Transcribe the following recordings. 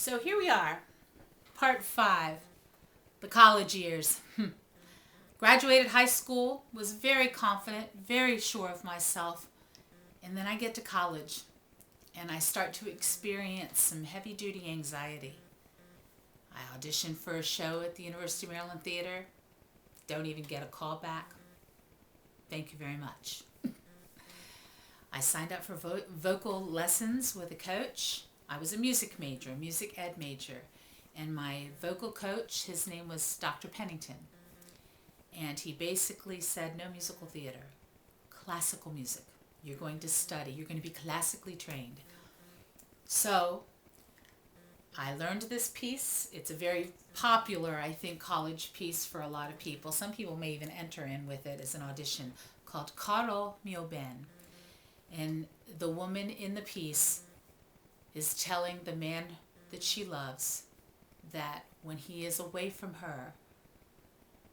So here we are, part 5, the college years. Graduated high school, was very confident, very sure of myself, and then I get to college and I start to experience some heavy duty anxiety. I auditioned for a show at the University of Maryland Theater, don't even get a call back. Thank you very much. I signed up for vocal lessons with a coach. I was a music major, a music ed major, and my vocal coach, his name was Dr. Pennington, and he basically said, no musical theater, classical music. You're going to study, you're going to be classically trained. So I learned this piece. It's a very popular, I think, college piece for a lot of people. Some people may even enter in with it as an audition, called Caro Mio Ben. And the woman in the piece is telling the man that she loves that when he is away from her,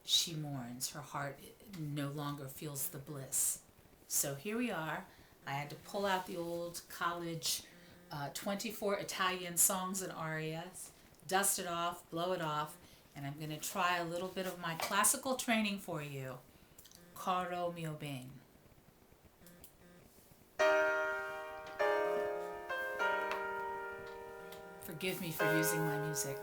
she mourns. Her heart no longer feels the bliss. So here we are. I had to pull out the old college 24 Italian songs and arias, dust it off, blow it off, and I'm going to try a little bit of my classical training for you. Caro Mio Ben. Forgive me for using my music.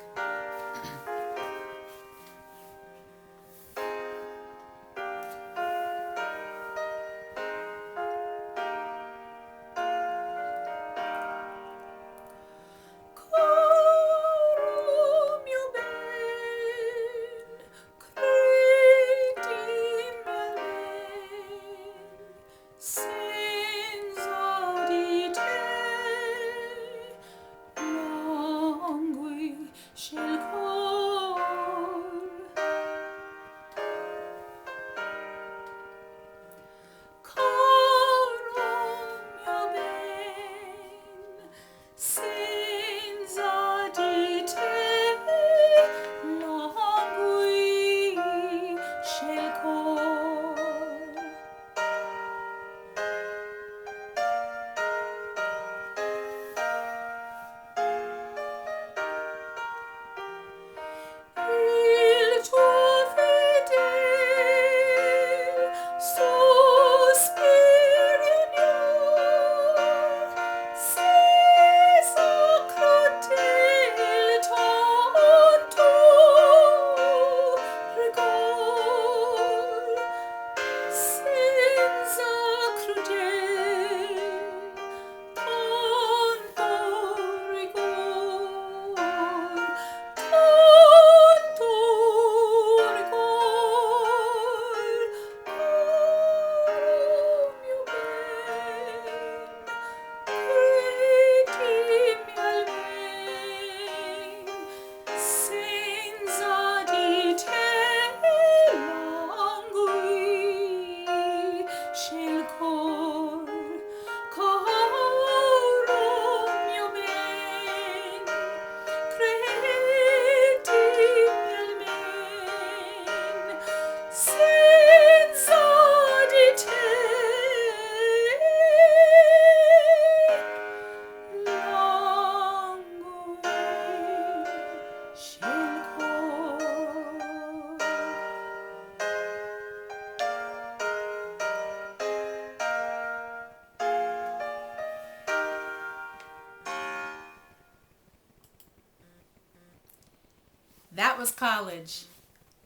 That was college.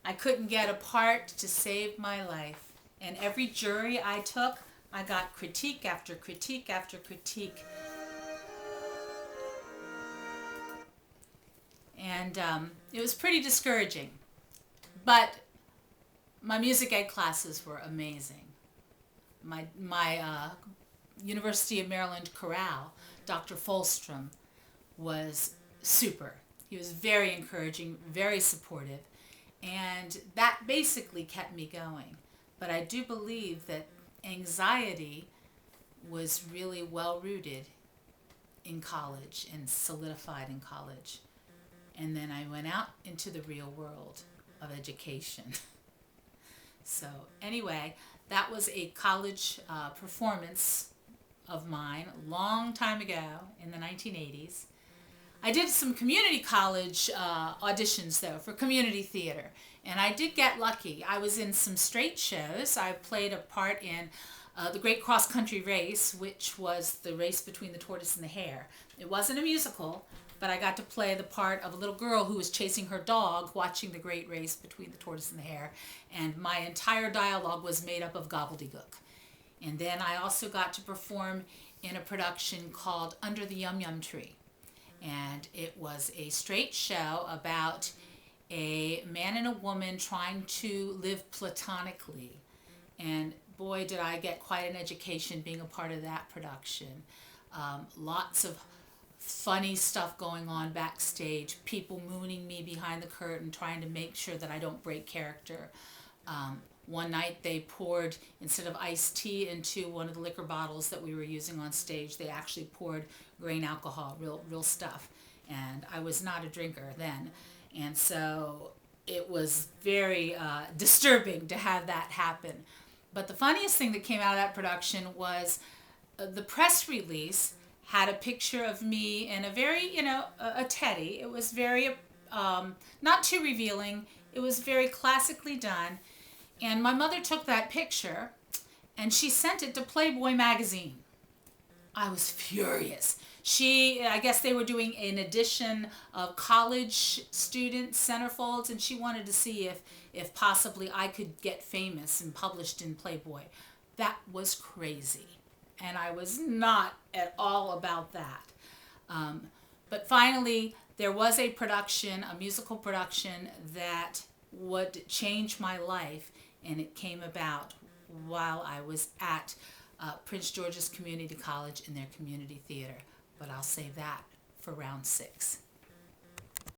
I couldn't get a part to save my life. And every jury I took, I got critique after critique after critique. And it was pretty discouraging. But my music ed classes were amazing. My University of Maryland chorale, Dr. Folstrom, was super. He was very encouraging, very supportive, and that basically kept me going. But I do believe that anxiety was really well rooted in college and solidified in college. And then I went out into the real world of education. So anyway, that was a college performance of mine a long time ago in the 1980s. I did some community college auditions, though, for community theater. And I did get lucky. I was in some straight shows. I played a part in the Great Cross Country Race, which was the race between the tortoise and the hare. It wasn't a musical, but I got to play the part of a little girl who was chasing her dog watching the great race between the tortoise and the hare. And my entire dialogue was made up of gobbledygook. And then I also got to perform in a production called Under the Yum Yum Tree. And it was a straight show about a man and a woman trying to live platonically. And boy, did I get quite an education being a part of that production. Lots of funny stuff going on backstage, people mooning me behind the curtain, trying to make sure that I don't break character. One night they poured, instead of iced tea into one of the liquor bottles that we were using on stage, they actually poured grain alcohol, real stuff. And I was not a drinker then. And so it was very disturbing to have that happen. But the funniest thing that came out of that production was the press release had a picture of me in a very, a teddy. It was very, not too revealing. It was very classically done. And my mother took that picture and she sent it to Playboy magazine. I was furious. I guess they were doing an edition of college student centerfolds, and she wanted to see if possibly I could get famous and published in Playboy. That was crazy. And I was not at all about that. But finally, there was a production, a musical production that would change my life, and it came about while I was at Prince George's Community College in their community theater. But I'll save that for round 6.